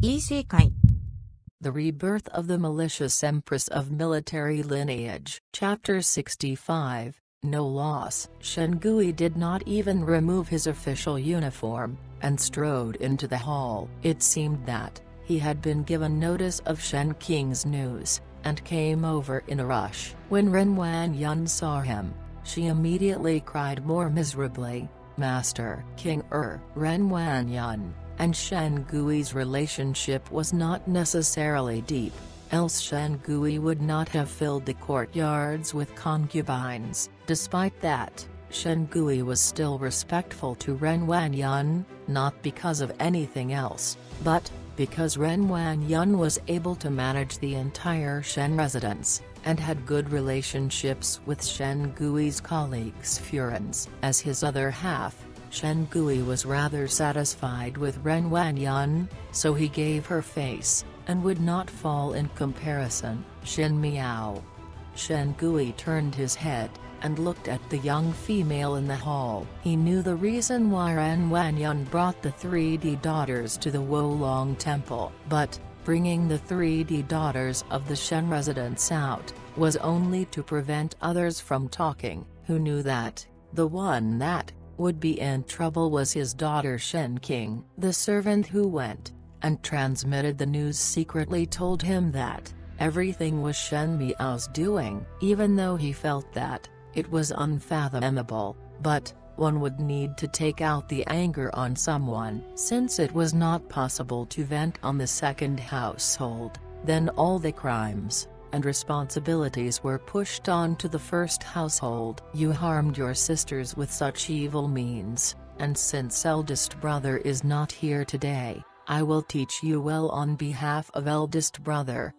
Isekai. The Rebirth of the Malicious Empress of Military Lineage. Chapter 65, No Loss. Shengui did not even remove his official uniform, and strode into the hall. It seemed that he had been given notice of Shen Qing's news, and came over in a rush. When Ren Wanyan saw him, she immediately cried more miserably, "Master King Ren Wanyan and Shengui's relationship was not necessarily deep, else Shengui would not have filled the courtyards with concubines. Despite that, Shengui was still respectful to Ren Wanyan, not because of anything else, but because Ren Wanyan was able to manage the entire Shen residence, and had good relationships with Shengui's colleagues Furens. As his other half, Shengui was rather satisfied with Ren Wanyan, so he gave her face, and would not fall in comparison. Shen Miao. Shengui turned his head, and looked at the young female in the hall. He knew the reason why Ren Wanyan brought the 3D daughters to the Wolong Temple, but bringing the 3D daughters of the Shen residents out was only to prevent others from talking, who knew that the one that would be in trouble was his daughter Shen Qing. The servant who went and transmitted the news secretly told him that everything was Shen Miao's doing, even though he felt that it was unfathomable, but one would need to take out the anger on someone. Since it was not possible to vent on the second household, then all the crimes and responsibilities were pushed on to the first household. You harmed your sisters with such evil means, and since eldest brother is not here today, I will teach you well on behalf of eldest brother."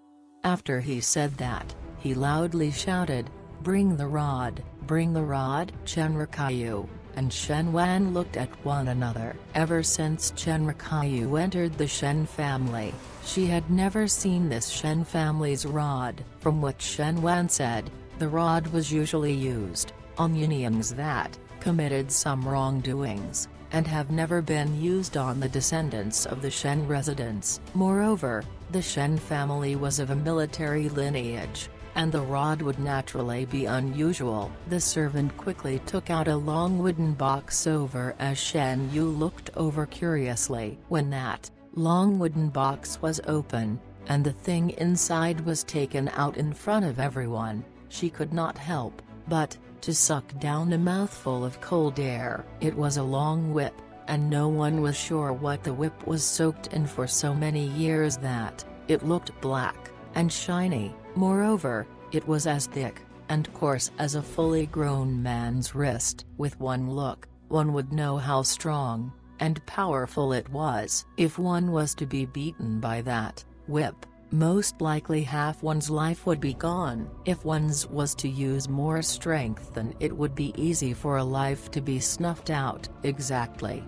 After he said that, he loudly shouted, "Bring the rod, bring the rod!" Chen Rikayu and Shen Wan looked at one another. Ever since Chen Rikayu entered the Shen family, she had never seen this Shen family's rod. From what Shen Wan said, the rod was usually used on unions that committed some wrongdoings, and have never been used on the descendants of the Shen residents. Moreover, the Shen family was of a military lineage, and the rod would naturally be unusual. The servant quickly took out a long wooden box over as Shen Yu looked over curiously. When that long wooden box was open, and the thing inside was taken out in front of everyone, she could not help but to suck down a mouthful of cold air. It was a long whip, and no one was sure what the whip was soaked in for so many years that it looked black and shiny. Moreover, it was as thick and coarse as a fully grown man's wrist. With one look, one would know how strong and powerful it was. If one was to be beaten by that whip, most likely half one's life would be gone. If one's was to use more strength, then it would be easy for a life to be snuffed out. Exactly.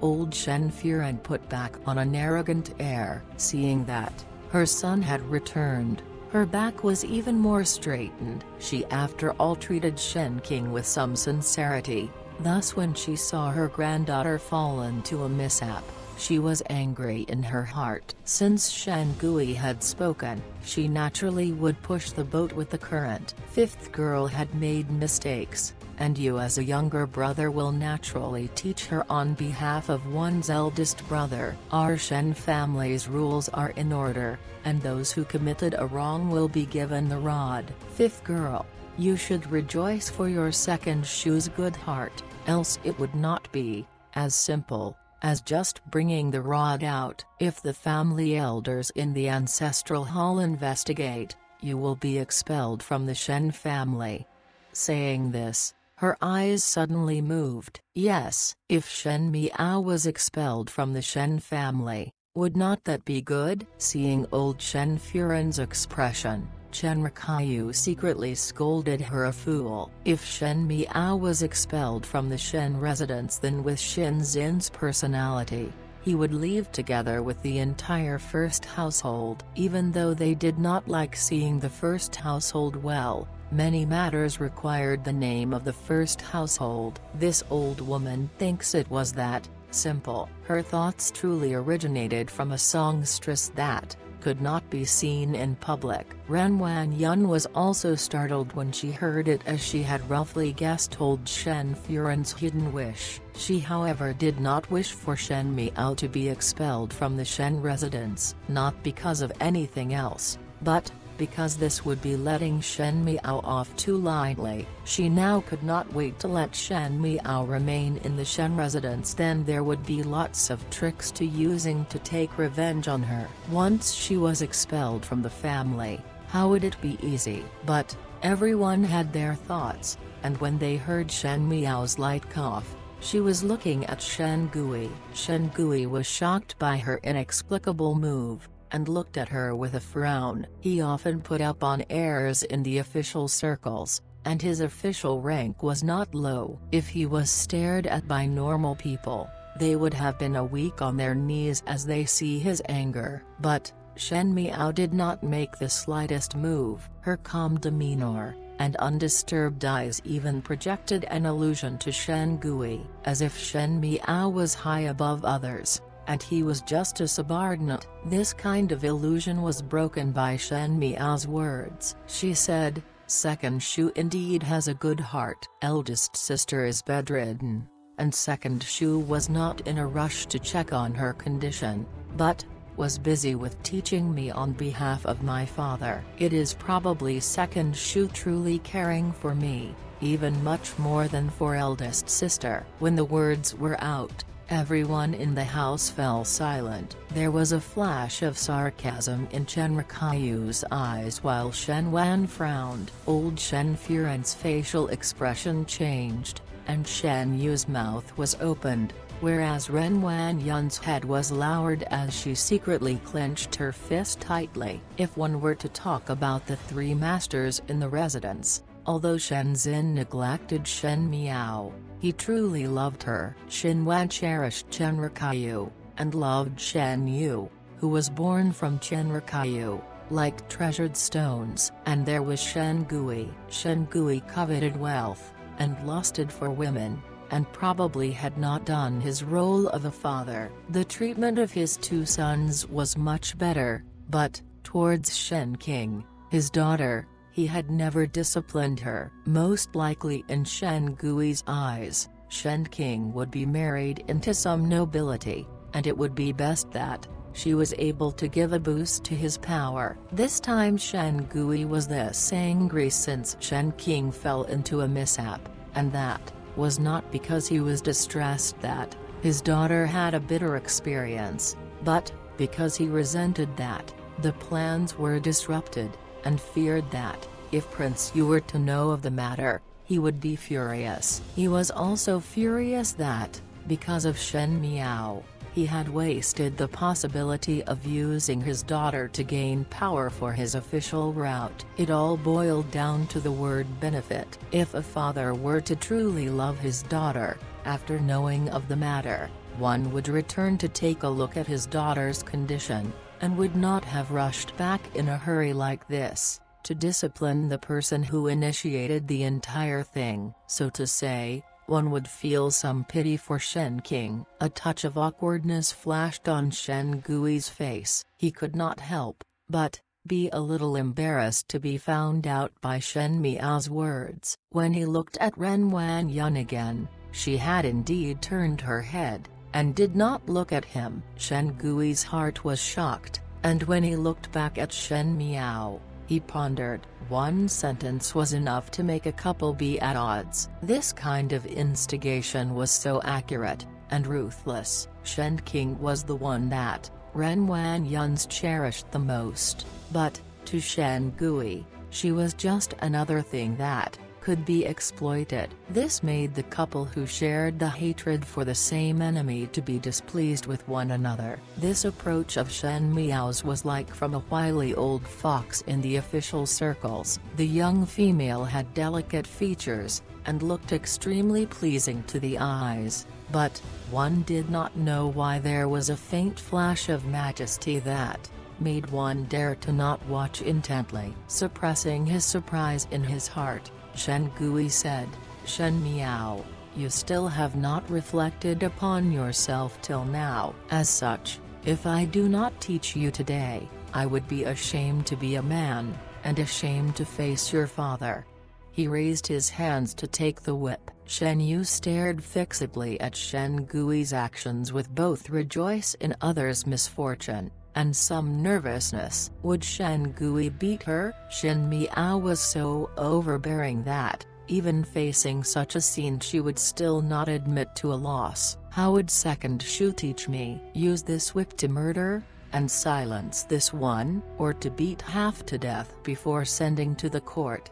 Old Shen Furen put back on an arrogant air. Seeing that her son had returned, her back was even more straightened. She after all treated Shen Qing with some sincerity, thus when she saw her granddaughter fall into a mishap, she was angry in her heart. Since Shengui had spoken, she naturally would push the boat with the current. Fifth girl had made mistakes, and you as a younger brother will naturally teach her on behalf of one's eldest brother. Our Shen family's rules are in order, and those who committed a wrong will be given the rod. Fifth girl, you should rejoice for your second shoe's good heart, else it would not be as simple as just bringing the rod out. If the family elders in the ancestral hall investigate, you will be expelled from the Shen family. Saying this, her eyes suddenly moved. Yes, if Shen Miao was expelled from the Shen family, would not that be good? Seeing old Shen Furen's expression, Chen Rikayu secretly scolded her a fool. If Shen Miao was expelled from the Shen residence, then with Shen Xin's personality, he would leave together with the entire first household. Even though they did not like seeing the first household well, many matters required the name of the first household. This old woman thinks it was that simple. Her thoughts truly originated from a songstress that could not be seen in public. Ren Wanyun was also startled when she heard it, as she had roughly guessed old Shen Furen's hidden wish. She however did not wish for Shen Miao to be expelled from the Shen residence, not because of anything else, but because this would be letting Shen Miao off too lightly. She now could not wait to let Shen Miao remain in the Shen residence, then there would be lots of tricks to using to take revenge on her. Once she was expelled from the family, how would it be easy? But everyone had their thoughts, and when they heard Shen Miao's light cough, she was looking at Shen Gui. Shen Gui was shocked by her inexplicable move, and looked at her with a frown. He often put up on airs in the official circles, and his official rank was not low. If he was stared at by normal people, they would have been weak on their knees as they see his anger. But Shen Miao did not make the slightest move. Her calm demeanor and undisturbed eyes even projected an illusion to Shen Gui, as if Shen Miao was high above others, and he was just a subordinate. This kind of illusion was broken by Shen Miao's words. She said, "Second Shu indeed has a good heart. Eldest sister is bedridden, and Second Shu was not in a rush to check on her condition, but was busy with teaching me on behalf of my father. It is probably Second Shu truly caring for me, even much more than for eldest sister." When the words were out, everyone in the house fell silent. There was a flash of sarcasm in Chen Rikayu's eyes while Shen Wan frowned. Old Shen Furen's facial expression changed, and Shen Yu's mouth was opened, whereas Ren Wanyun's head was lowered as she secretly clenched her fist tightly. If one were to talk about the three masters in the residence, although Shen Xin neglected Shen Miao, he truly loved her. Shen Wan cherished Chen Rikayu, and loved Shen Yu, who was born from Chen Rikayu, like treasured stones. And there was Shen Gui. Shen Gui coveted wealth, and lusted for women, and probably had not done his role of a father. The treatment of his two sons was much better, but, towards Shen King, his daughter, he had never disciplined her. Most likely in Shen Gui's eyes, Shen King would be married into some nobility, and it would be best that she was able to give a boost to his power. This time Shen Gui was less angry since Shen King fell into a mishap, and that was not because he was distressed that his daughter had a bitter experience, but because he resented that the plans were disrupted, and feared that, if Prince Yu were to know of the matter, he would be furious. He was also furious that, because of Shen Miao, he had wasted the possibility of using his daughter to gain power for his official route. It all boiled down to the word benefit. If a father were to truly love his daughter, after knowing of the matter, one would return to take a look at his daughter's condition, and would not have rushed back in a hurry like this, to discipline the person who initiated the entire thing. So to say, one would feel some pity for Shen King. A touch of awkwardness flashed on Shen Gui's face. He could not help but be a little embarrassed to be found out by Shen Miao's words. When he looked at Ren Wanyun again, she had indeed turned her head, and did not look at him. Shen Gui's heart was shocked, and when he looked back at Shen Miao, he pondered. One sentence was enough to make a couple be at odds. This kind of instigation was so accurate, and ruthless. Shen King was the one that Ren Wanyun's cherished the most, but, to Shen Gui, she was just another thing that could be exploited. This made the couple who shared the hatred for the same enemy to be displeased with one another. This approach of Shen Miao's was like from a wily old fox in the official circles. The young female had delicate features, and looked extremely pleasing to the eyes, but one did not know why there was a faint flash of majesty that made one dare to not watch intently. Suppressing his surprise in his heart, Shen Gui said, "Shen Miao, You still have not reflected upon yourself till now. As such, if I do not teach you today, I would be ashamed to be a man, and ashamed to face your father." He raised his hands to take the whip. Shen Yu stared fixedly at Shen Gui's actions with both rejoice in others' misfortune, and some nervousness. Would Shen Gui beat her? Shen Miao was so overbearing that, even facing such a scene, she would still not admit to a loss. "How would second Shu teach me? Use this whip to murder, and silence this one, or to beat half to death before sending to the court?"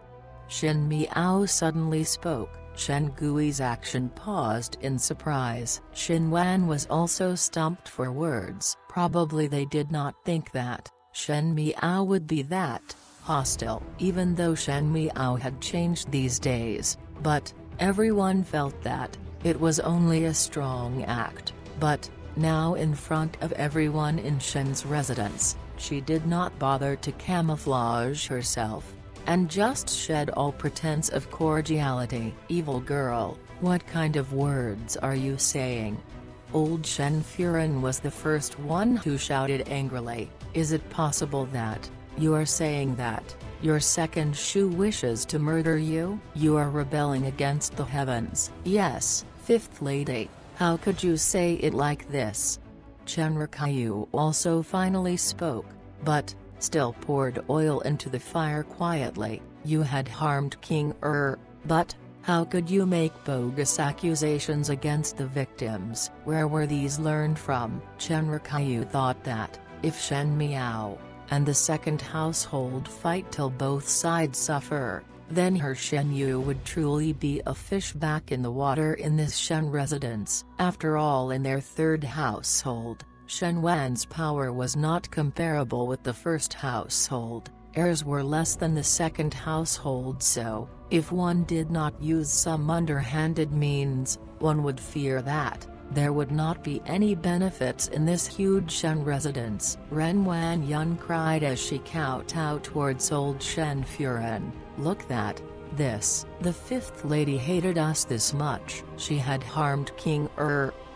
Shen Miao suddenly spoke. Shen Gui's action paused in surprise. Shen Wan was also stumped for words. Probably they did not think that Shen Miao would be that hostile. Even though Shen Miao had changed these days, but everyone felt that it was only a strong act. But now, in front of everyone in Shen's residence, she did not bother to camouflage herself, and just shed all pretense of cordiality. "Evil girl, what kind of words are you saying?" Old Shen Furen was the first one who shouted angrily. "Is it possible that you are saying that your second Shu wishes to murder you? You are rebelling against the heavens." "Yes, Fifth Lady, how could you say it like this?" Chen Rikyu also finally spoke, but still poured oil into the fire quietly. "You had harmed King but how could you make bogus accusations against the victims? Where were these learned from?" Chen Rikyu thought that, if Shen Miao and the second household fight till both sides suffer, then her Shen Yu would truly be a fish back in the water in this Shen residence. After all, in their third household, Shen Wan's power was not comparable with the first household. Heirs were less than the second household, so, if one did not use some underhanded means, one would fear that there would not be any benefits in this huge Shen residence. Ren Wan Yun cried as she kowtowed towards old Shen Furen. "Look that, this, the fifth lady hated us this much. She had harmed King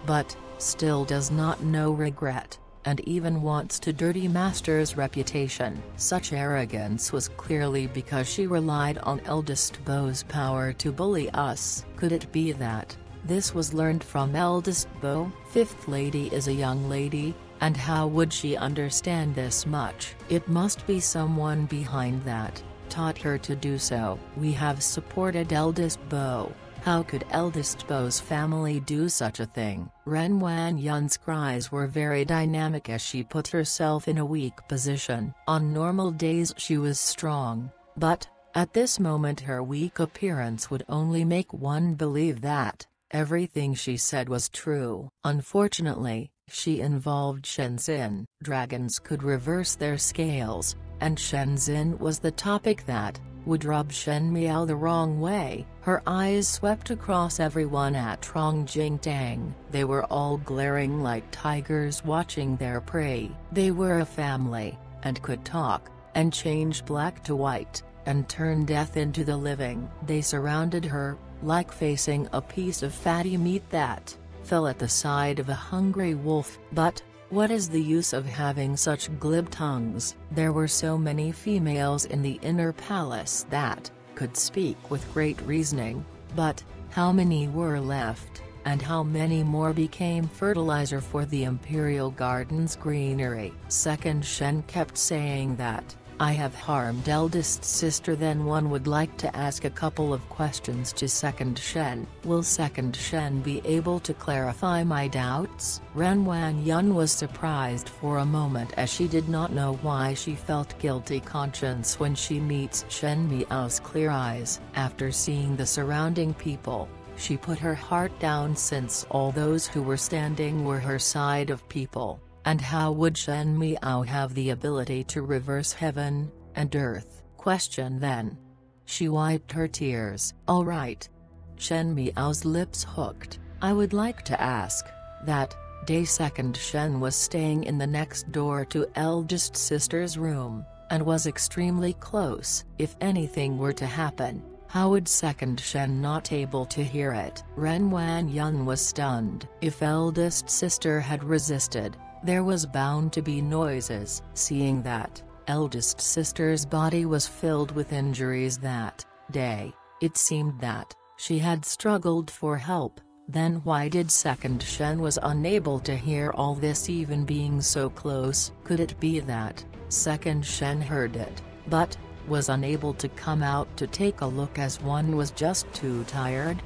but still does not know regret, and even wants to dirty Master's reputation." Such arrogance was clearly because she relied on eldest Bo's power to bully us. Could it be that this was learned from eldest Bo? Fifth lady is a young lady, and how would she understand this much? It must be someone behind that taught her to do so. "We have supported eldest Bo. How could eldest Bo's family do such a thing?" Ren Wan Yun's cries were very dynamic as she put herself in a weak position. On normal days she was strong, but at this moment her weak appearance would only make one believe that everything she said was true. Unfortunately, she involved Shenzhen. Dragons could reverse their scales, and Shenzhen was the topic that would rub Shen Miao the wrong way. Her eyes swept across everyone at Trongjingtang. They were all glaring like tigers watching their prey. They were a family, and could talk, and change black to white, and turn death into the living. They surrounded her, like facing a piece of fatty meat that fell at the side of a hungry wolf. But what is the use of having such glib tongues? There were so many females in the inner palace that could speak with great reasoning, but how many were left, and how many more became fertilizer for the Imperial Gardens greenery? Second Shen kept saying that, "I have harmed eldest sister." Then one would like to ask a couple of questions to Second Shen. Will Second Shen be able to clarify my doubts? Ren Wan Yun was surprised for a moment as she did not know why she felt guilty conscience when she meets Shen Miao's clear eyes. After seeing the surrounding people, she put her heart down since all those who were standing were her side of people. And how would Shen Miao have the ability to reverse heaven and earth? Question then. She wiped her tears. "All right." Shen Miao's lips hooked. "I would like to ask, that day Second Shen was staying in the next door to eldest sister's room, and was extremely close. If anything were to happen, How would second Shen not able to hear it? Ren Wanyun was stunned. If eldest sister had resisted, there was bound to be noises. Seeing that, eldest sister's body was filled with injuries that day, it seemed that she had struggled for help. Then why did second Shen was unable to hear all this even being so close? Could it be that second Shen heard it, but was unable to come out to take a look as one was just too tired?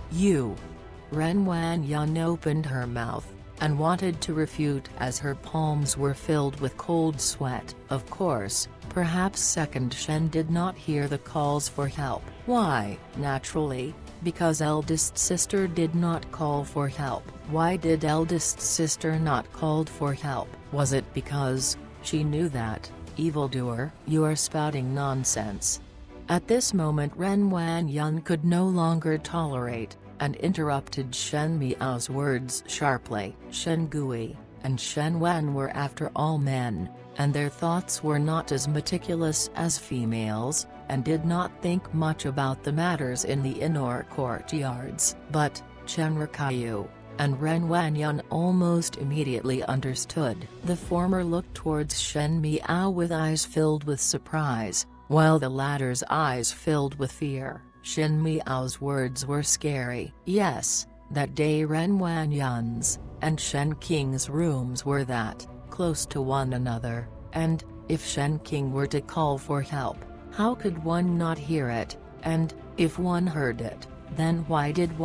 Ren Wanyun opened her mouth, and wanted to refute as her palms were filled with cold sweat. Of course, perhaps second Shen did not hear the calls for help. Why? Naturally, because eldest sister did not call for help. Why did eldest sister not called for help? Was it because she knew that evildoer? You are spouting nonsense. At this moment Ren Wanyun could no longer tolerate, and interrupted Shen Miao's words sharply. Shen Gui and Shen Wen were after all men, and their thoughts were not as meticulous as females, and did not think much about the matters in the inner courtyards. But Chen Rikayu and Ren Wanyun almost immediately understood. The former looked towards Shen Miao with eyes filled with surprise, while the latter's eyes filled with fear. Shen Miao's words were scary. Yes, that day Ren Wanyun's and Shen Qing's rooms were that close to one another, and if Shen Qing were to call for help, how could one not hear it? And if one heard it, then why did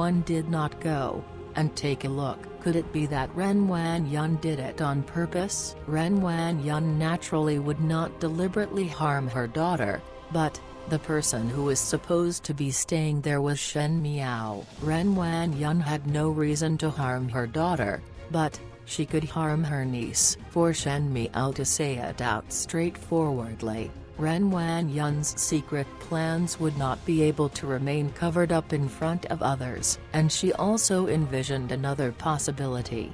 not go and take a look? Could it be that Ren Wanyun did it on purpose? Ren Wanyun naturally would not deliberately harm her daughter, but the person who was supposed to be staying there was Shen Miao. Ren Wanyun had no reason to harm her daughter, but she could harm her niece. For Shen Miao to say it out straightforwardly, Ren Wanyun's secret plans would not be able to remain covered up in front of others. And she also envisioned another possibility.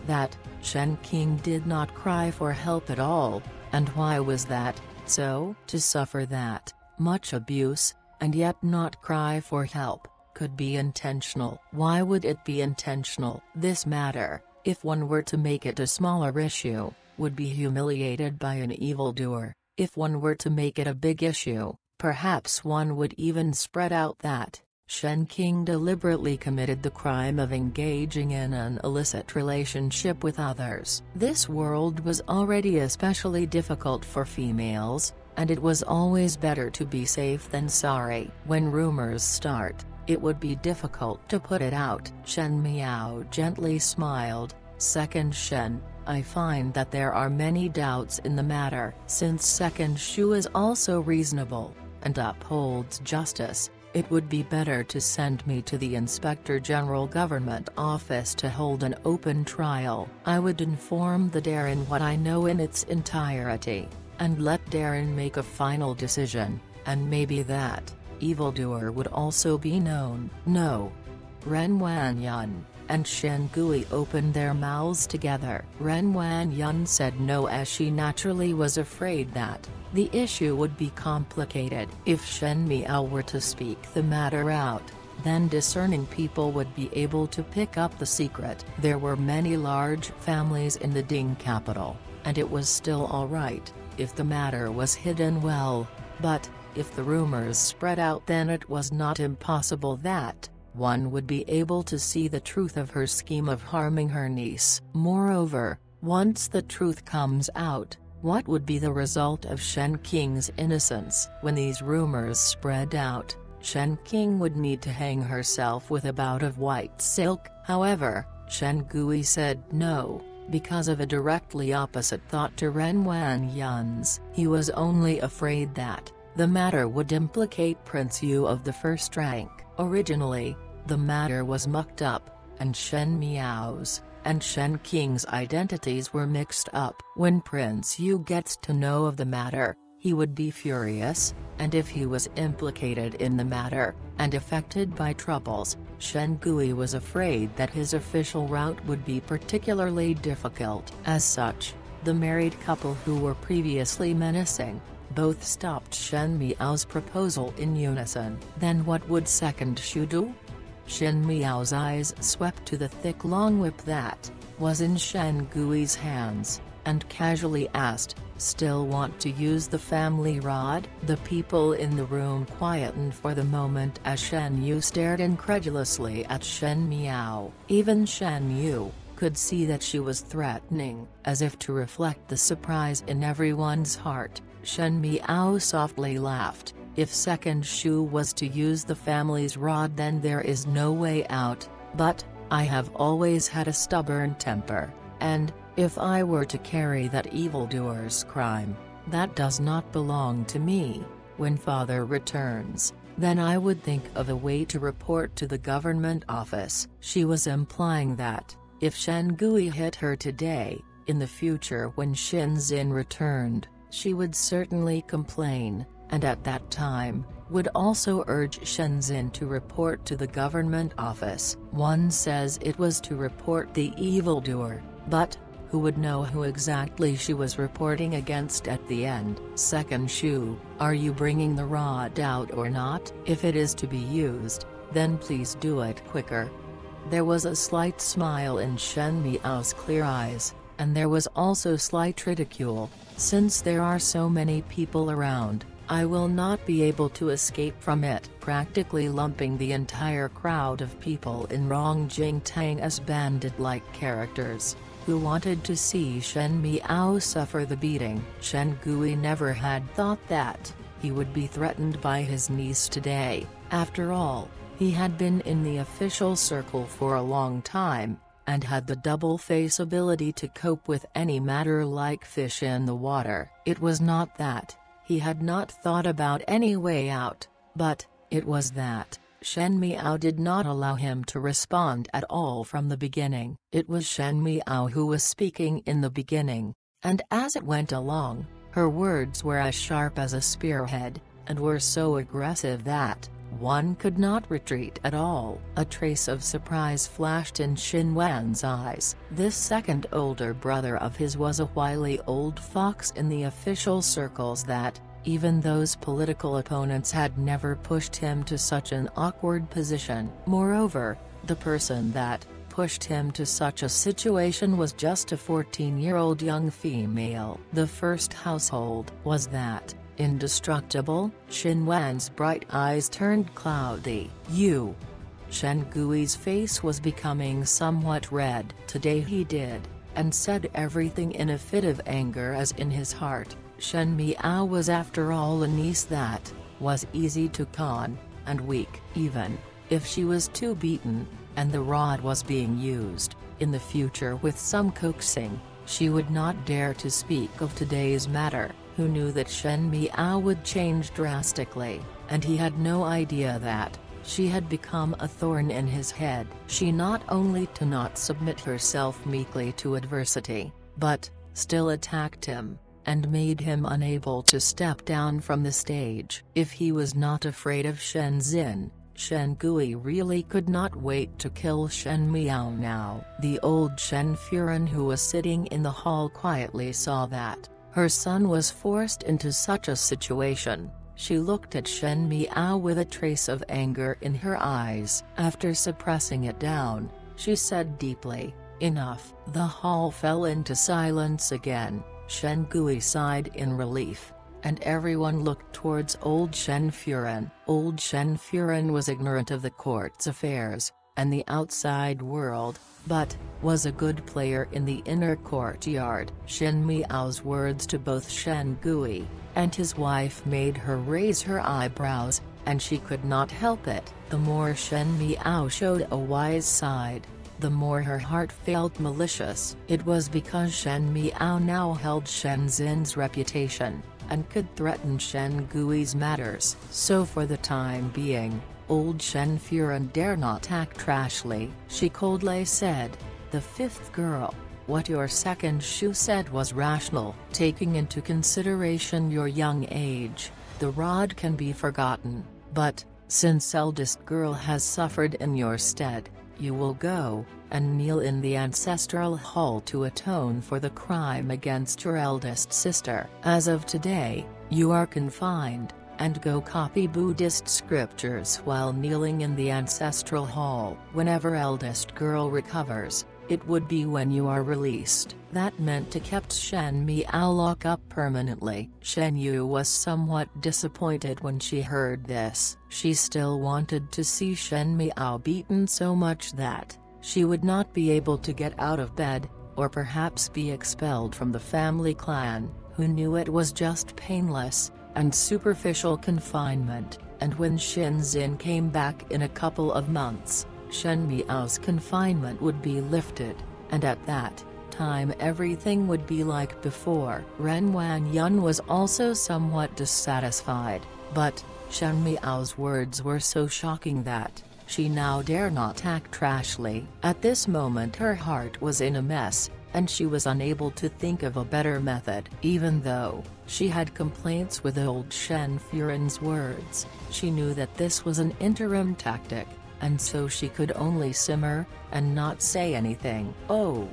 That Shen Qing did not cry for help at all, and why was that so? To suffer that much abuse, and yet not cry for help, could be intentional. Why would it be intentional? This matter, if one were to make it a smaller issue, would be humiliated by an evildoer. If one were to make it a big issue, perhaps one would even spread out that Shen Qing deliberately committed the crime of engaging in an illicit relationship with others. This world was already especially difficult for females, and it was always better to be safe than sorry. When rumors start, it would be difficult to put it out. Shen Miao gently smiled. Second Shen, I find that there are many doubts in the matter. Since second Shu is also reasonable, and upholds justice, it would be better to send me to the Inspector General Government Office to hold an open trial. I would inform the Darren what I know in its entirety, and let Darren make a final decision, and maybe that evildoer would also be known. No. Ren Wanyun and Shen Gui opened their mouths together. Ren Wanyun said no, as she naturally was afraid that the issue would be complicated. If Shen Miao were to speak the matter out, then discerning people would be able to pick up the secret. There were many large families in the Ding capital, and it was still alright if the matter was hidden well, but if the rumors spread out, then it was not impossible that one would be able to see the truth of her scheme of harming her niece. Moreover, once the truth comes out, what would be the result of Shen Qing's innocence? When these rumors spread out, Shen Qing would need to hang herself with a bout of white silk. However, Shen Gui said no, because of a directly opposite thought to Ren Wanyun's. He was only afraid that the matter would implicate Prince Yu of the first rank. Originally, the matter was mucked up, and Shen Miao's and Shen Qing's identities were mixed up. When Prince Yu gets to know of the matter, he would be furious, and if he was implicated in the matter, and affected by troubles, Shen Gui was afraid that his official route would be particularly difficult. As such, the married couple who were previously menacing Both stopped Shen Miao's proposal in unison. Then what would second Shu do? Shen Miao's eyes swept to the thick long whip that was in Shen Gui's hands, and casually asked, "Still want to use the family rod?" The people in the room quietened for the moment as Shen Yu stared incredulously at Shen Miao. Even Shen Yu could see that she was threatening. As if to reflect the surprise in everyone's heart, Shen Miao softly laughed. "If second Shu was to use the family's rod, then there is no way out, but I have always had a stubborn temper, and if I were to carry that evildoer's crime, that does not belong to me. When father returns, then I would think of a way to report to the government office." She was implying that, if Shen Gui hit her today, in the future when Shin Xin returned, she would certainly complain, and at that time, would also urge Shen Xin to report to the government office. One says it was to report the evildoer, but who would know who exactly she was reporting against at the end? "Second Shu, are you bringing the rod out or not? If it is to be used, then please do it quicker." There was a slight smile in Shen Miao's clear eyes, and there was also slight ridicule. "Since there are so many people around, I will not be able to escape from it." Practically lumping the entire crowd of people in Rongjingtang as bandit-like characters, who wanted to see Shen Miao suffer the beating. Shen Gui never had thought that he would be threatened by his niece today. After all, he had been in the official circle for a long time, and had the double-face ability to cope with any matter like fish in the water. It was not that he had not thought about any way out, but it was that Shen Miao did not allow him to respond at all from the beginning. It was Shen Miao who was speaking in the beginning, and as it went along, her words were as sharp as a spearhead, and were so aggressive that one could not retreat at all. A trace of surprise flashed in Xin Wan's eyes. This second older brother of his was a wily old fox in the official circles that, even those political opponents had never pushed him to such an awkward position. Moreover, the person that pushed him to such a situation was just a 14-year-old young female. The first household was that indestructible. Xin Wan's bright eyes turned cloudy. "You." Shen Gui's face was becoming somewhat red. Today he did, and said everything in a fit of anger as in his heart. Shen Miao was after all a niece that was easy to con, and weak. Even if she was too beaten, and the rod was being used, in the future with some coaxing, she would not dare to speak of today's matter. Who knew that Shen Miao would change drastically, and he had no idea that she had become a thorn in his head. She not only did not submit herself meekly to adversity, but still attacked him, and made him unable to step down from the stage. If he was not afraid of Shen Xin, Shen Gui really could not wait to kill Shen Miao now. The old Shen Furen who was sitting in the hall quietly saw that her son was forced into such a situation. She looked at Shen Miao with a trace of anger in her eyes. After suppressing it down, she said deeply, "Enough." The hall fell into silence again. Shen Gui sighed in relief, and everyone looked towards old Shen Furen. Old Shen Furen was ignorant of the court's affairs, and the outside world, but was a good player in the inner courtyard. Shen Miao's words to both Shen Gui and his wife made her raise her eyebrows, and she could not help it. The more Shen Miao showed a wise side, the more her heart felt malicious. It was because Shen Miao now held Shen Xin's reputation, and could threaten Shen Gui's matters. So for the time being, old Shen Furen dare not act rashly. She coldly said, "The fifth girl, what your second Shu said was rational. Taking into consideration your young age, the rod can be forgotten, but, since eldest girl has suffered in your stead, you will go and kneel in the ancestral hall to atone for the crime against your eldest sister." As of today, You are confined, and go copy Buddhist scriptures while kneeling in the ancestral hall. Whenever eldest girl recovers, it would be when you are released. That meant to kept Shen Miao locked up permanently. Shen Yu was somewhat disappointed when she heard this. She still wanted to see Shen Miao beaten so much that she would not be able to get out of bed, or perhaps be expelled from the family clan, who knew it was just painless and superficial confinement. And when Shen Xin came back in a couple of months, Shen Miao's confinement would be lifted, and at that time everything would be like before. Ren Wanyan was also somewhat dissatisfied, but Shen Miao's words were so shocking that she now dare not act rashly. At this moment her heart was in a mess, and she was unable to think of a better method. Even though she had complaints with old Shen Furen's words, she knew that this was an interim tactic, and so she could only simmer, and not say anything. Oh!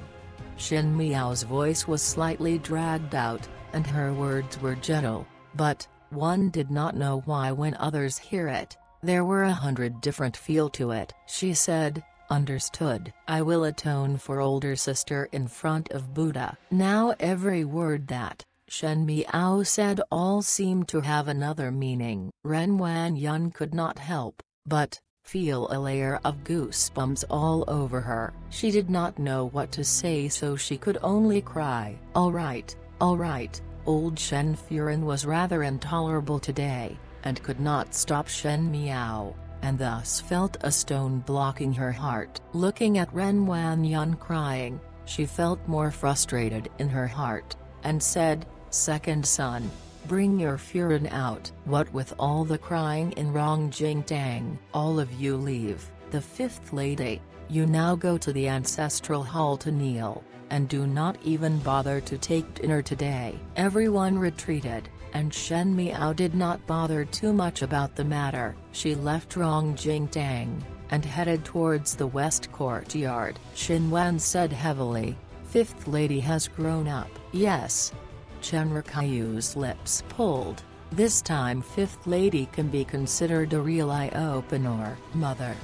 Shen Miao's voice was slightly dragged out, and her words were gentle, but one did not know why when others hear it, there were 100 different feel to it. She said, "Understood. I will atone for older sister in front of Buddha." Now every word that Shen Miao said all seemed to have another meaning. Ren Wanyan could not help but feel a layer of goosebumps all over her. She did not know what to say, so she could only cry. All right. Old Shen Furen was rather intolerable today, and could not stop Shen Miao, and thus felt a stone blocking her heart. Looking at Ren Wanyan crying, she felt more frustrated in her heart, and said, "Second son, bring your Furen out." What with all the crying in Rongjingtang? All of you leave. The fifth lady, you now go to the ancestral hall to kneel, and do not even bother to take dinner today. Everyone retreated, and Shen Miao did not bother too much about the matter. She left Rongjingtang, and headed towards the west courtyard. Xin Wan said heavily, "Fifth lady has grown up." "Yes." Chen Rikayu's lips pulled. This time fifth lady can be considered a real eye-opener. "Mother."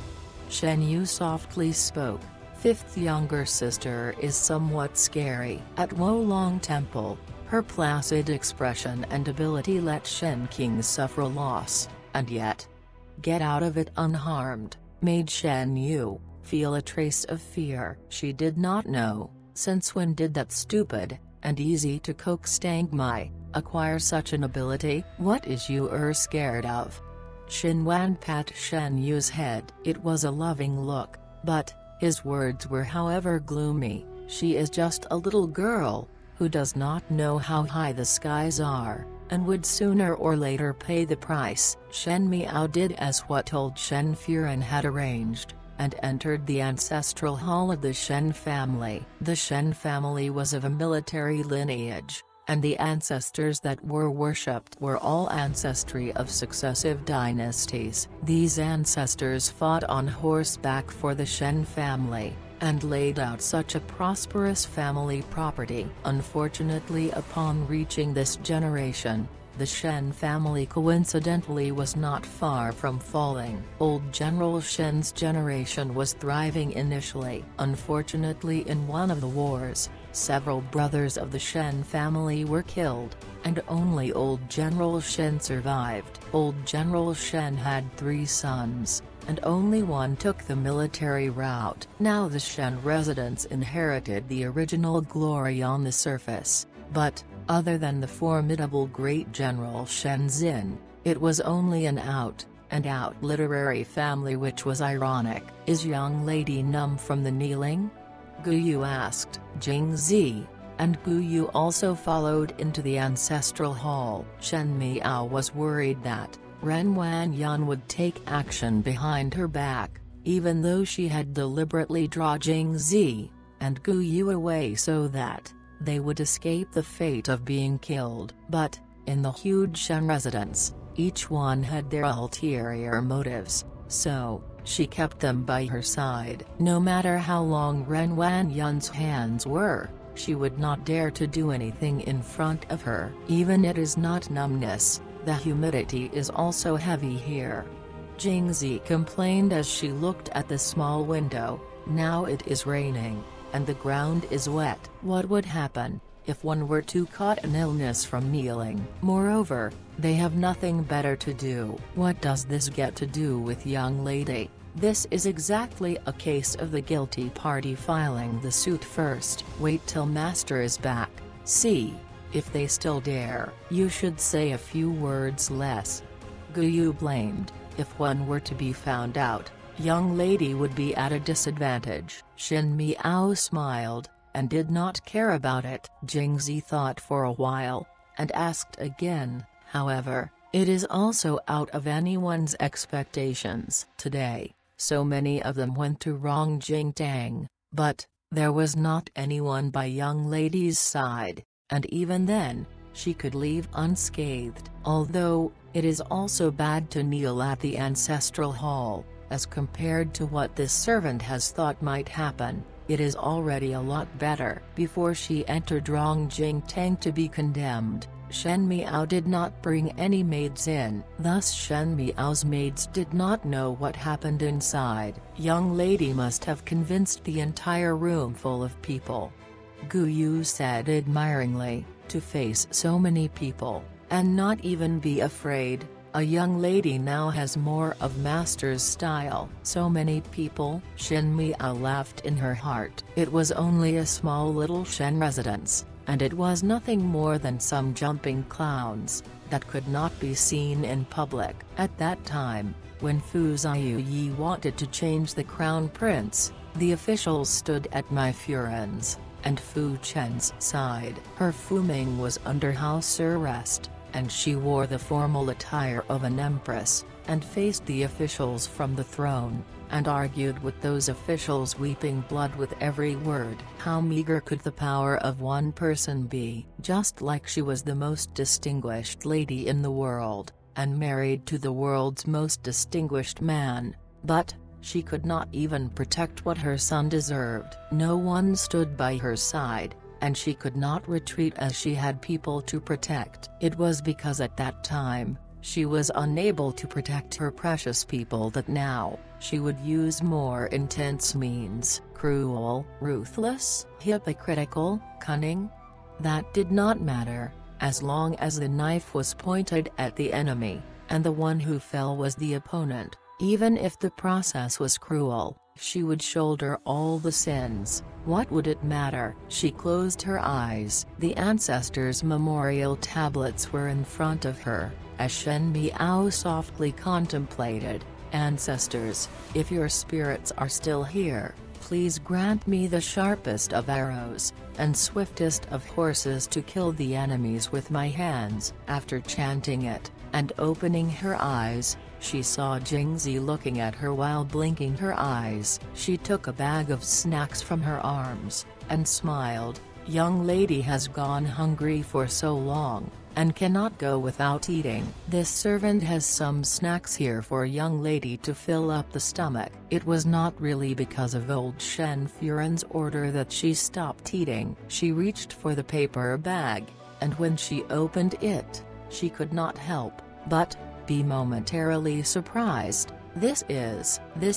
Shen Yu softly spoke, "Fifth younger sister is somewhat scary." At Wolong Temple, her placid expression and ability let Shen King suffer loss, and yet get out of it unharmed, made Shen Yu feel a trace of fear. She did not know, since when did that stupid and easy to coax Tang Mai acquire such an ability? "What is you scared of?" Xin Wan pat Shen Yu's head. It was a loving look, but his words were however gloomy. "She is just a little girl, who does not know how high the skies are, and would sooner or later pay the price." Shen Miao did as what old Shen Furen had arranged, and entered the ancestral hall of the Shen family. The Shen family was of a military lineage, and the ancestors that were worshipped were all ancestry of successive dynasties. These ancestors fought on horseback for the Shen family, and laid out such a prosperous family property. Unfortunately, upon reaching this generation, the Shen family coincidentally was not far from falling. Old General Shen's generation was thriving initially. Unfortunately, in one of the wars, several brothers of the Shen family were killed, and only old General Shen survived. Old General Shen had 3 sons, and only one took the military route. Now the Shen residents inherited the original glory on the surface, but other than the formidable great General Shen Xin, it was only an out-and-out literary family, which was ironic. "Is young lady numb from the kneeling?" Gu Yu asked. Jing Zi and Gu Yu also followed into the ancestral hall. Shen Miao was worried that Ren Wanyan would take action behind her back, even though she had deliberately drawn Jing Zi and Gu Yu away so that they would escape the fate of being killed. But, in the huge Shen residence, each one had their ulterior motives, so she kept them by her side. No matter how long Ren Wanyan's hands were, she would not dare to do anything in front of her. Even it is not numbness, the humidity is also heavy here. Jingzi complained as she looked at the small window. Now it is raining, and the ground is wet. What would happen if one were to caught an illness from kneeling? Moreover, they have nothing better to do. What does this get to do with young lady? This is exactly a case of the guilty party filing the suit first. Wait till master is back, see if they still dare. You should say a few words less. Guyu blamed. If one were to be found out, young lady would be at a disadvantage. Shen Miao smiled, and did not care about it. Jingzi thought for a while, and asked again, however, it is also out of anyone's expectations. Today, so many of them went to Rongjingtang, but there was not anyone by young lady's side, and even then, she could leave unscathed. Although, it is also bad to kneel at the ancestral hall, as compared to what this servant has thought might happen, it is already a lot better. Before she entered Rongjingtang to be condemned, Shen Miao did not bring any maids in. Thus Shen Miao's maids did not know what happened inside. Young lady must have convinced the entire room full of people. Guyu said admiringly, to face so many people, and not even be afraid, a young lady now has more of master's style. So many people? Shen Miao laughed in her heart. It was only a small little Shen residence, and it was nothing more than some jumping clowns, that could not be seen in public. At that time, when Fu Ziyi wanted to change the crown prince, the officials stood at my Furen's and Fu Chen's side. Her Fu Ming was under house arrest, and she wore the formal attire of an empress, and faced the officials from the throne, and argued with those officials, weeping blood with every word. How meager could the power of one person be? Just like she was the most distinguished lady in the world, and married to the world's most distinguished man, but she could not even protect what her son deserved. No one stood by her side, and she could not retreat as she had people to protect. It was because at that time, she was unable to protect her precious people that now, she would use more intense means. Cruel, ruthless, hypocritical, cunning? That did not matter, as long as the knife was pointed at the enemy, and the one who fell was the opponent. Even if the process was cruel, she would shoulder all the sins. What would it matter? She closed her eyes. The ancestors' memorial tablets were in front of her, as Shen Miao softly contemplated. Ancestors, if your spirits are still here, please grant me the sharpest of arrows, and swiftest of horses to kill the enemies with my hands. After chanting it, and opening her eyes, she saw Jingzi looking at her while blinking her eyes. She took a bag of snacks from her arms, and smiled. Young lady has gone hungry for so long, and cannot go without eating. This servant has some snacks here for young lady to fill up the stomach. It was not really because of old Shen Furen's order that she stopped eating. She reached for the paper bag, and when she opened it, she could not help but be momentarily surprised. This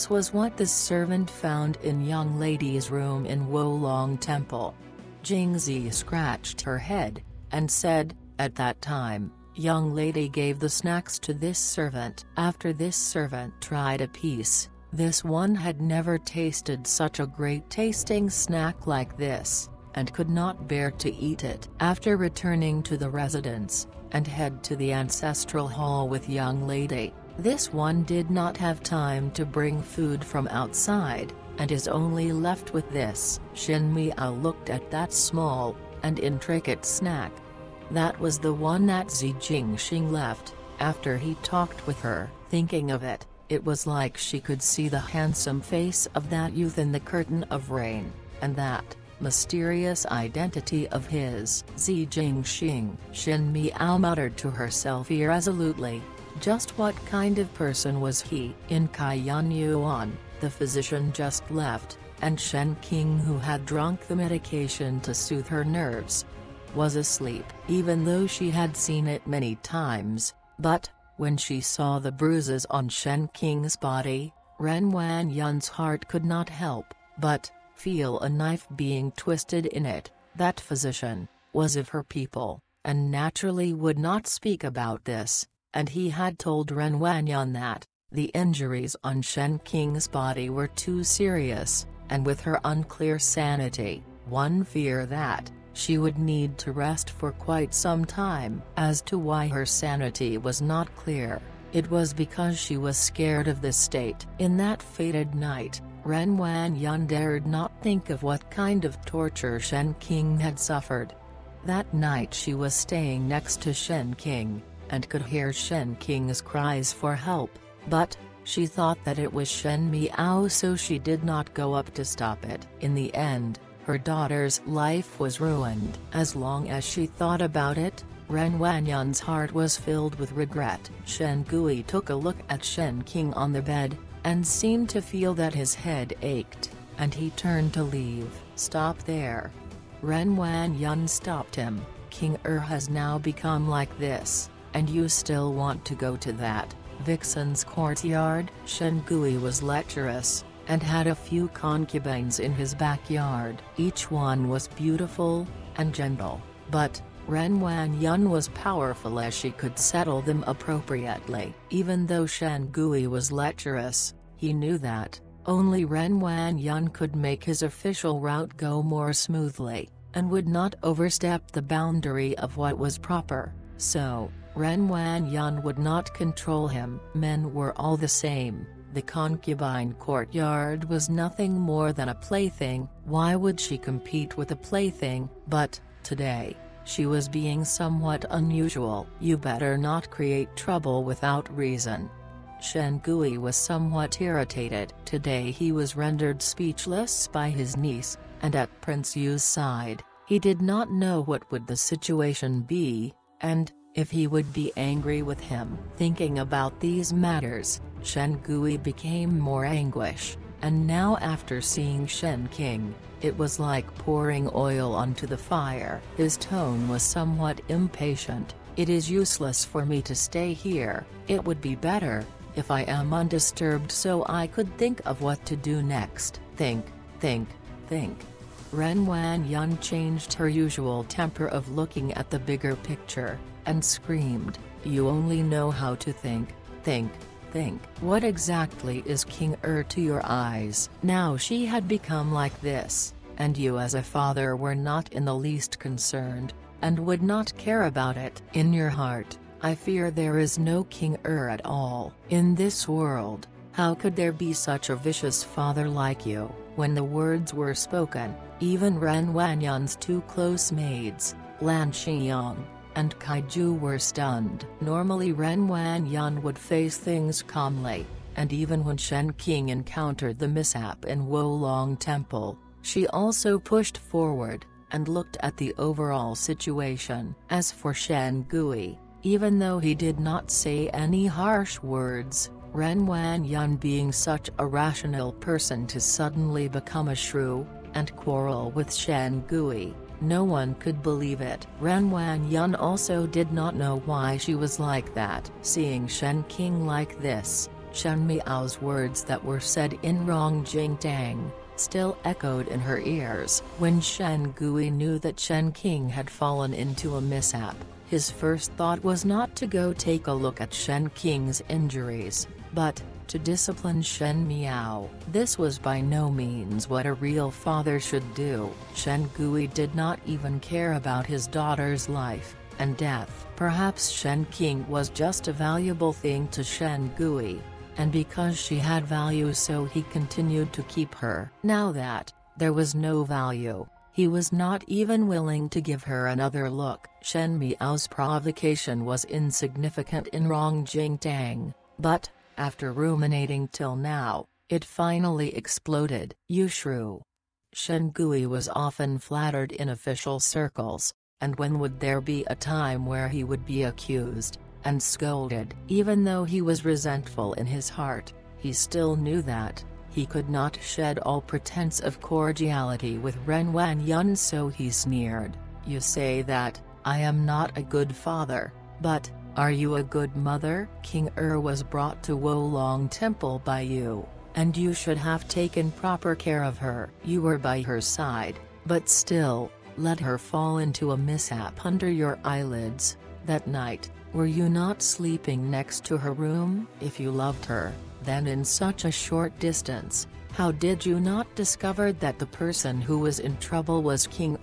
was what the servant found in young lady's room in Wolong Temple. Jingzi scratched her head, and said, at that time, young lady gave the snacks to this servant. After this servant tried a piece, this one had never tasted such a great tasting snack like this, and could not bear to eat it. After returning to the residence, and head to the ancestral hall with young lady, this one did not have time to bring food from outside, and is only left with this. Shen Miao looked at that small, and intricate snack. That was the one that Zi Jingxing left, after he talked with her. Thinking of it, it was like she could see the handsome face of that youth in the curtain of rain, and that mysterious identity of his. Zi Jingxing. Shen Miao muttered to herself irresolutely. Just what kind of person was he? In Kaiyuan, the physician just left, and Shen King, who had drunk the medication to soothe her nerves, was asleep. Even though she had seen it many times, but, when she saw the bruises on Shen King's body, Ren Wanyun's heart could not help but feel a knife being twisted in it. That physician was of her people, and naturally would not speak about this, and he had told Ren Wanyun that the injuries on Shen King's body were too serious, and with her unclear sanity, one fear that she would need to rest for quite some time. As to why her sanity was not clear, it was because she was scared of this state. In that fated night, Ren Wanyun dared not think of what kind of torture Shen King had suffered. That night she was staying next to Shen King, and could hear Shen King's cries for help, but she thought that it was Shen Miao, so she did not go up to stop it. In the end, her daughter's life was ruined. As long as she thought about it, Ren Wanyun's heart was filled with regret. Shen Gui took a look at Shen King on the bed, and seemed to feel that his head ached, and he turned to leave. "Stop there." Ren Wanyun stopped him. "King has now become like this, and you still want to go to that vixen's courtyard?" Shen Gui was lecherous, and had a few concubines in his backyard. Each one was beautiful and gentle, but Ren Wanyun was powerful as she could settle them appropriately. Even though Shen Gui was lecherous, he knew that only Ren Wanyun could make his official route go more smoothly, and would not overstep the boundary of what was proper, so Ren Wanyun would not control him. Men were all the same. The concubine courtyard was nothing more than a plaything. Why would she compete with a plaything? But today, she was being somewhat unusual. "You better not create trouble without reason." Shen Gui was somewhat irritated. Today he was rendered speechless by his niece, and at Prince Yu's side, he did not know what would the situation be, and if he would be angry with him. Thinking about these matters, Shen Gui became more anguish, and now after seeing Shen King, it was like pouring oil onto the fire. His tone was somewhat impatient. "It is useless for me to stay here. It would be better if I am undisturbed so I could think of what to do next." Think. Ren Wanyun changed her usual temper of looking at the bigger picture, and screamed, "You only know how to think. What exactly is King to your eyes?" Now she had become like this, and you as a father were not in the least concerned, and would not care about it. "In your heart, I fear there is no King at all. In this world, how could there be such a vicious father like you?" When the words were spoken, even Ren Wanyun's two close maids, Lan Xiang and Kaiju, were stunned. Normally Ren Wanyun would face things calmly, and even when Shen King encountered the mishap in Wolong Temple, she also pushed forward, and looked at the overall situation. As for Shen Gui, even though he did not say any harsh words, Ren Wanyun, being such a rational person, to suddenly become a shrew, and quarrel with Shen Gui, no one could believe it. Ren Wanyun also did not know why she was like that. Seeing Shen King like this, Shen Miao's words that were said in Rongjingdang still echoed in her ears. When Shen Gui knew that Shen King had fallen into a mishap, his first thought was not to go take a look at Shen King's injuries, but to discipline Shen Miao. This was by no means what a real father should do. Shen Gui did not even care about his daughter's life and death. Perhaps Shen King was just a valuable thing to Shen Gui, and because she had value, so he continued to keep her. Now that there was no value, he was not even willing to give her another look. Shen Miao's provocation was insignificant in Rongjingdang, but after ruminating till now, it finally exploded. "You shrew." Shen Gui was often flattered in official circles, and when would there be a time where he would be accused and scolded? Even though he was resentful in his heart, he still knew that He could not shed all pretense of cordiality with Ren Wanyun, so he sneered, "You say that, I am not a good father, but, are you a good mother? King was brought to Wolong Temple by you, and you should have taken proper care of her. You were by her side, but still, let her fall into a mishap under your eyelids. That night, were you not sleeping next to her room? If you loved her, then in such a short distance, how did you not discover that the person who was in trouble was King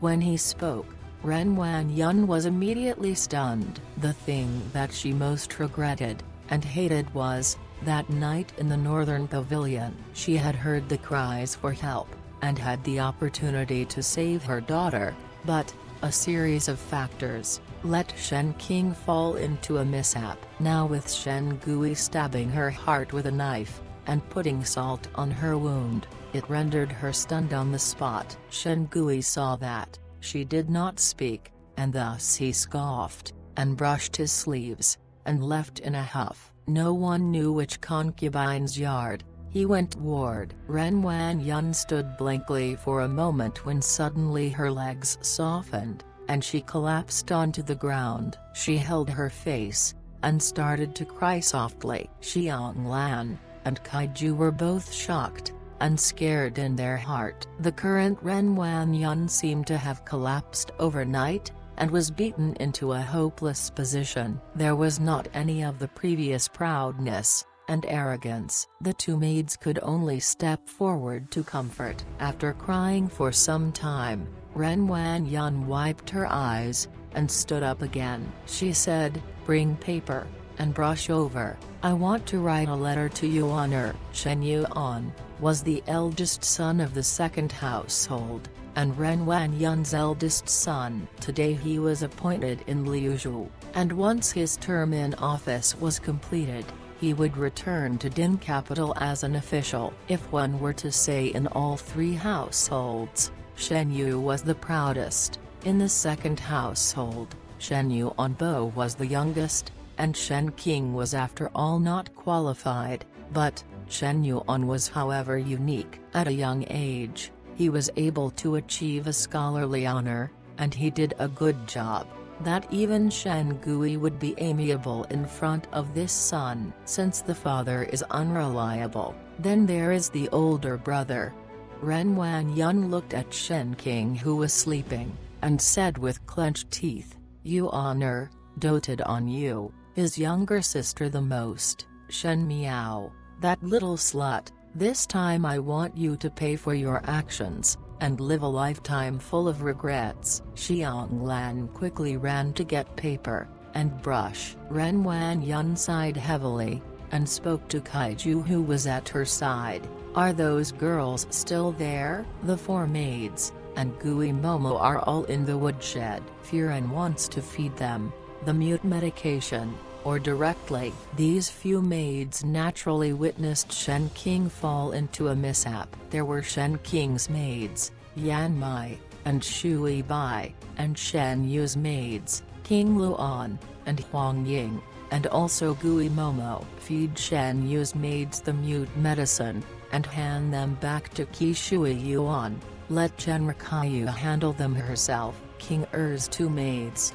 When he spoke, Ren Wanyun was immediately stunned. The thing that she most regretted, and hated was, that night in the northern pavilion. She had heard the cries for help, and had the opportunity to save her daughter, but, a series of factors, let Shen King fall into a mishap. Now with Shen Gui stabbing her heart with a knife, and putting salt on her wound, it rendered her stunned on the spot. Shen Gui saw that, she did not speak, and thus he scoffed, and brushed his sleeves, and left in a huff. No one knew which concubine's yard he went toward. Ren Wanyun stood blankly for a moment when suddenly her legs softened, and she collapsed onto the ground. She held her face, and started to cry softly. Xiang Lan and Kaiju were both shocked, and scared in their heart. The current Ren Wanyun seemed to have collapsed overnight, and was beaten into a hopeless position. There was not any of the previous proudness and arrogance. The two maids could only step forward to comfort. After crying for some time, Ren Wanyun wiped her eyes, and stood up again. She said, "Bring paper, and brush over. I want to write a letter to Yuan." Shen Yuan was the eldest son of the second household, and Ren Wanyun's eldest son. Today he was appointed in Liuzhou, and once his term in office was completed, he would return to Din capital as an official. If one were to say in all three households, Shen Yu was the proudest. In the second household, Shen Yuanbo was the youngest, and Shen King was after all not qualified, but, Shen Yuan was however unique. At a young age, he was able to achieve a scholarly honor, and he did a good job, that even Shen Gui would be amiable in front of this son. Since the father is unreliable, then there is the older brother. Ren Wanyun looked at Shen King who was sleeping, and said with clenched teeth, "Yuan doted on you, his younger sister the most. Shen Miao, that little slut, this time I want you to pay for your actions, and live a lifetime full of regrets." Xiang Lan quickly ran to get paper and brush. Ren Wanyun sighed heavily, and spoke to Kaiju who was at her side, "Are those girls still there?" The four maids, and Gui Momo are all in the woodshed. Furen wants to feed them the mute medication, or directly. These few maids naturally witnessed Shen King fall into a mishap. There were Shen King's maids, Yan Mai, and Shui Bai, and Shen Yu's maids, King Luan, and Huang Ying, and also Gui Momo. Feed Shen Yu's maids the mute medicine, and hand them back to Qi Shui Yuan. Let Chen Rikayu handle them herself. King two maids,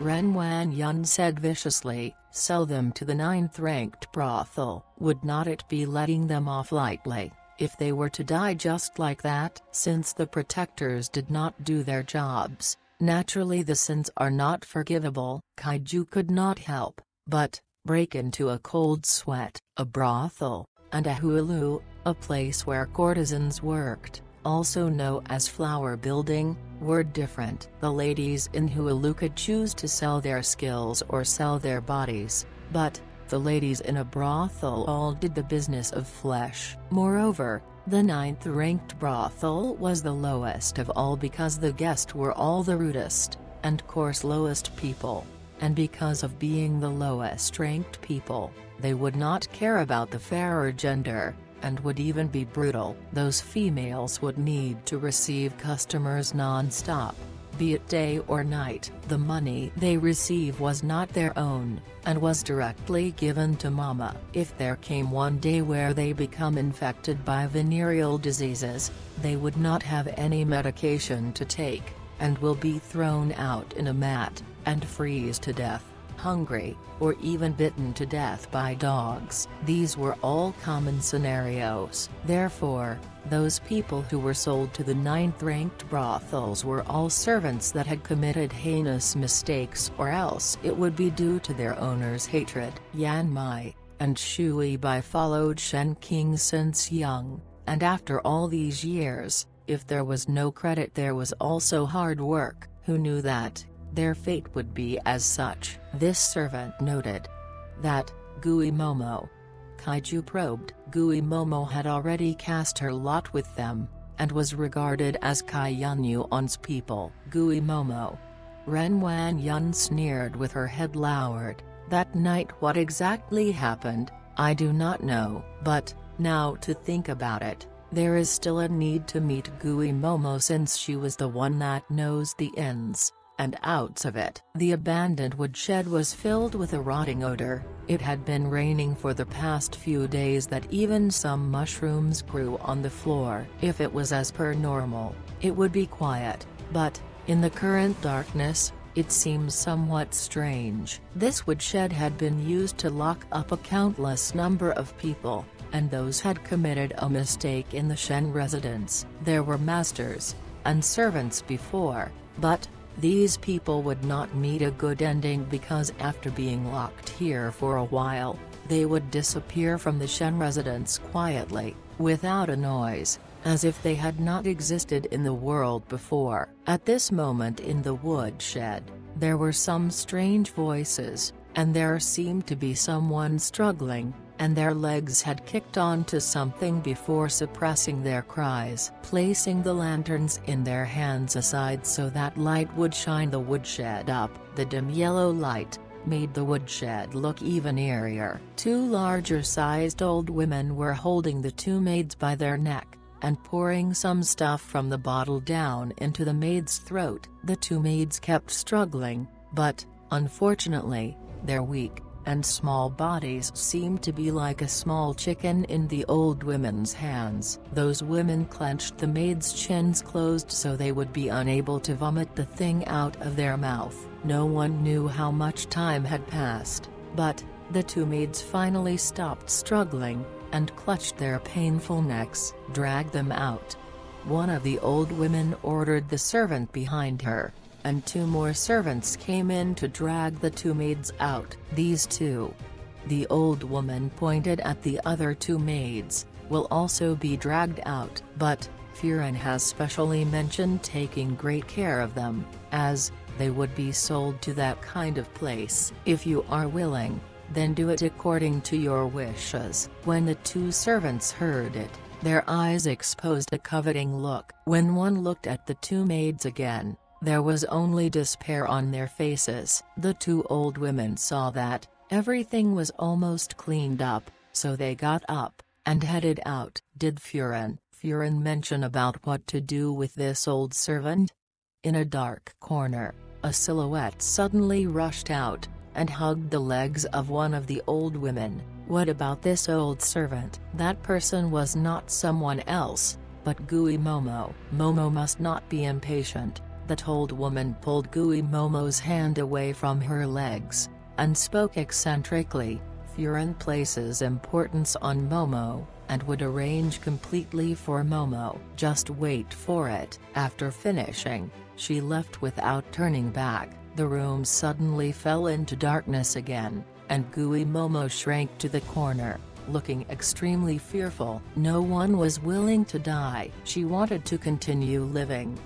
Ren Wanyun said viciously, "Sell them to the 9th-ranked brothel." Would not it be letting them off lightly, if they were to die just like that? Since the protectors did not do their jobs, naturally the sins are not forgivable. Kaiju could not help but break into a cold sweat. A brothel, and a huilu, a place where courtesans worked, also known as flower building, were different. The ladies in Huilu could choose to sell their skills or sell their bodies, but, the ladies in a brothel all did the business of flesh. Moreover, the 9th-ranked brothel was the lowest of all because the guests were all the rudest, and coarse lowest people, and because of being the lowest-ranked people, they would not care about the fairer gender, and would even be brutal. Those females would need to receive customers non-stop. be it day or night. The money they receive was not their own, and was directly given to Mama. If there came one day where they become infected by venereal diseases, they would not have any medication to take, and will be thrown out in a mat, and freeze to death, hungry, or even bitten to death by dogs. These were all common scenarios. Therefore, those people who were sold to the 9th-ranked brothels were all servants that had committed heinous mistakes, or else it would be due to their owner's hatred. Yan Mai and Shui Bai followed Shen King since young, and after all these years, if there was no credit there was also hard work. Who knew that their fate would be as such? This servant noted that Gui Momo. Kaiju probed. Gui Momo had already cast her lot with them, and was regarded as Kai Yun Yuan's people. Gui Momo. Ren Wan Yun sneered with her head lowered. That night what exactly happened, I do not know, but, now to think about it, there is still a need to meet Gui Momo since she was the one that knows the ins and outs of it. The abandoned woodshed was filled with a rotting odor. It had been raining for the past few days that even some mushrooms grew on the floor. If it was as per normal, it would be quiet, but, in the current darkness, it seems somewhat strange. This woodshed had been used to lock up a countless number of people, and those had committed a mistake in the Shen residence. There were masters and servants before, but these people would not meet a good ending because after being locked here for a while, they would disappear from the Shen residence quietly, without a noise, as if they had not existed in the world before. At this moment in the woodshed, there were some strange voices, and there seemed to be someone struggling, and their legs had kicked onto something before suppressing their cries. Placing the lanterns in their hands aside so that light would shine the woodshed up, the dim yellow light made the woodshed look even eerier. Two larger-sized old women were holding the two maids by their neck, and pouring some stuff from the bottle down into the maid's throat. The two maids kept struggling, but, unfortunately, their weak and small bodies seemed to be like a small chicken in the old women's hands. Those women clenched the maids' chins closed so they would be unable to vomit the thing out of their mouth. No one knew how much time had passed, but, the two maids finally stopped struggling, and clutched their painful necks. Drag them out. One of the old women ordered the servant behind her, and two more servants came in to drag the two maids out. These two, the old woman pointed at the other two maids, will also be dragged out. But, Furen has specially mentioned taking great care of them, as, they would be sold to that kind of place. If you are willing, then do it according to your wishes. When the two servants heard it, their eyes exposed a coveting look. When one looked at the two maids again, there was only despair on their faces. The two old women saw that everything was almost cleaned up, so they got up and headed out. Did Furen mention about what to do with this old servant? In a dark corner, a silhouette suddenly rushed out and hugged the legs of one of the old women. What about this old servant? That person was not someone else, but Gui Momo. Momo must not be impatient. That old woman pulled Gui Momo's hand away from her legs, and spoke eccentrically. Furen places importance on Momo, and would arrange completely for Momo. Just wait for it. After finishing, she left without turning back. The room suddenly fell into darkness again, and Gui Momo shrank to the corner, looking extremely fearful. No one was willing to die. She wanted to continue living,